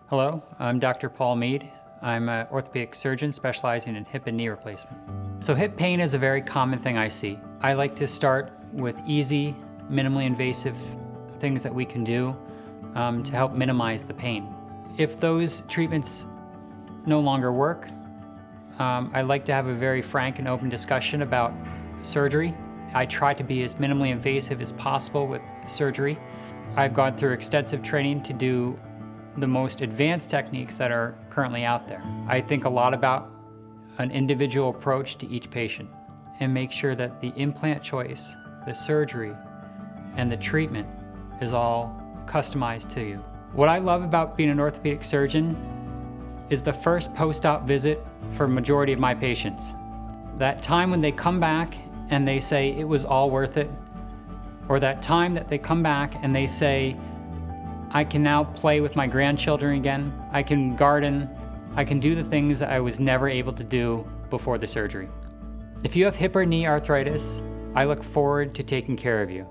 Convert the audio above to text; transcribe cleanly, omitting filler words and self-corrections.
Hello, I'm Dr. Paul Mead. I'm an orthopedic surgeon specializing in hip and knee replacement. So hip pain is a very common thing I see. I like to start with easy, minimally invasive things that we can do to help minimize the pain. If those treatments no longer work, I like to have a very frank and open discussion about surgery. I try to be as minimally invasive as possible with surgery. I've gone through extensive training to do the most advanced techniques that are currently out there. I think a lot about an individual approach to each patient and make sure that the implant choice, the surgery, and the treatment is all customized to you. What I love about being an orthopedic surgeon is the first post-op visit for a majority of my patients. That time when they come back and they say it was all worth it, or that time that they come back and they say, I can now play with my grandchildren again, I can garden, I can do the things I was never able to do before the surgery. If you have hip or knee arthritis, I look forward to taking care of you.